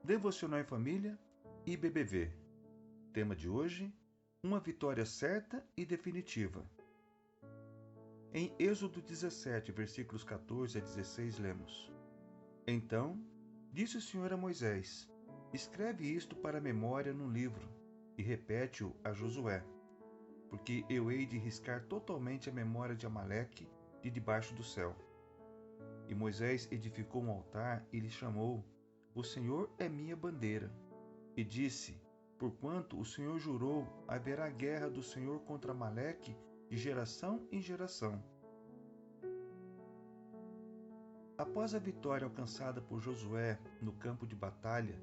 Devocional em Família e BBV. Tema de hoje: uma vitória certa e definitiva. Em Êxodo 17, versículos 14 a 16, lemos: Então disse o Senhor a Moisés: Escreve isto para a memória num livro e repete-o a Josué, porque eu hei de riscar totalmente a memória de Amaleque de debaixo do céu. E Moisés edificou um altar e lhe chamou: O Senhor é minha bandeira. E disse: Porquanto o Senhor jurou, haverá guerra do Senhor contra Amaleque de geração em geração. Após a vitória alcançada por Josué no campo de batalha,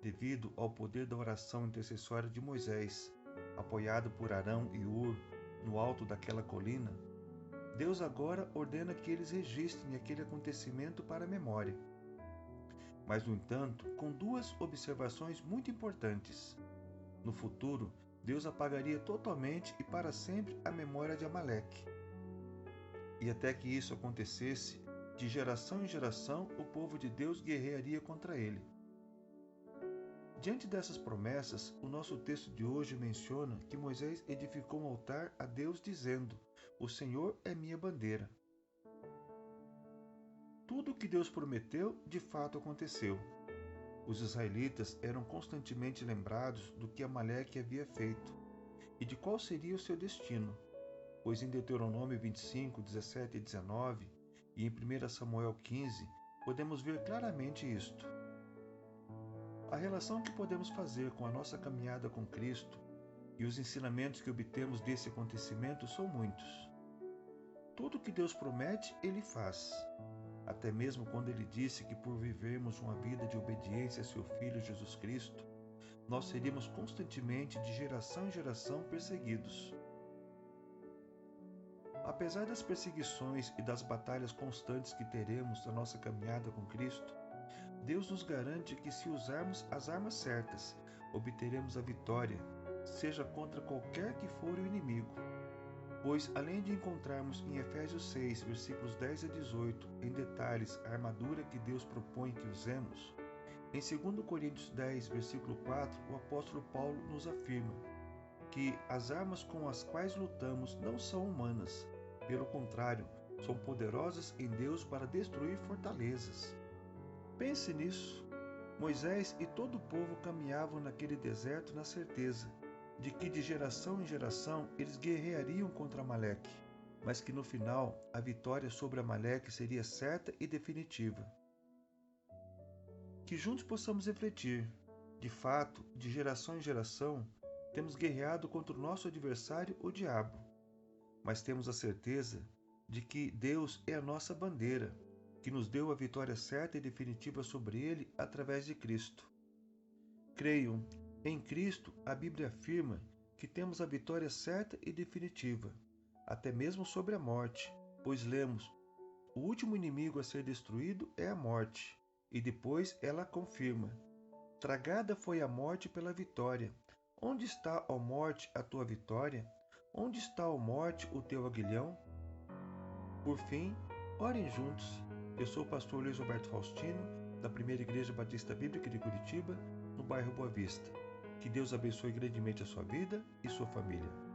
devido ao poder da oração intercessória de Moisés, apoiado por Arão e Hur no alto daquela colina, Deus agora ordena que eles registrem aquele acontecimento para a memória. Mas, no entanto, com duas observações muito importantes. No futuro, Deus apagaria totalmente e para sempre a memória de Amaleque. E até que isso acontecesse, de geração em geração, o povo de Deus guerrearia contra ele. Diante dessas promessas, o nosso texto de hoje menciona que Moisés edificou um altar a Deus dizendo: O Senhor é minha bandeira. Tudo o que Deus prometeu, de fato aconteceu. Os israelitas eram constantemente lembrados do que Amaleque havia feito e de qual seria o seu destino, pois em Deuteronômio 25, 17 e 19 e em 1 Samuel 15 podemos ver claramente isto. A relação que podemos fazer com a nossa caminhada com Cristo e os ensinamentos que obtemos desse acontecimento são muitos. Tudo que Deus promete, Ele faz. Até mesmo quando Ele disse que por vivermos uma vida de obediência a Seu Filho Jesus Cristo, nós seríamos constantemente, de geração em geração, perseguidos. Apesar das perseguições e das batalhas constantes que teremos na nossa caminhada com Cristo, Deus nos garante que, se usarmos as armas certas, obteremos a vitória, seja contra qualquer que for o inimigo. Pois, além de encontrarmos em Efésios 6, versículos 10 a 18, em detalhes a armadura que Deus propõe que usemos, em 2 Coríntios 10, versículo 4, o apóstolo Paulo nos afirma que as armas com as quais lutamos não são humanas, pelo contrário, são poderosas em Deus para destruir fortalezas. Pense nisso. Moisés e todo o povo caminhavam naquele deserto na certeza de que de geração em geração eles guerreariam contra Amaleque, mas que no final a vitória sobre Amaleque seria certa e definitiva. Que juntos possamos refletir. De fato, de geração em geração, temos guerreado contra o nosso adversário, o diabo, mas temos a certeza de que Deus é a nossa bandeira, que nos deu a vitória certa e definitiva sobre ele através de Cristo. Creio, em Cristo a Bíblia afirma que temos a vitória certa e definitiva, até mesmo sobre a morte, pois lemos: o último inimigo a ser destruído é a morte, e depois ela confirma: tragada foi a morte pela vitória. Onde está, ó morte, a tua vitória? Onde está, ó morte, o teu aguilhão? Por fim, orem juntos. Eu sou o pastor Luiz Roberto Faustino, da Primeira Igreja Batista Bíblica de Curitiba, no bairro Boa Vista. Que Deus abençoe grandemente a sua vida e sua família.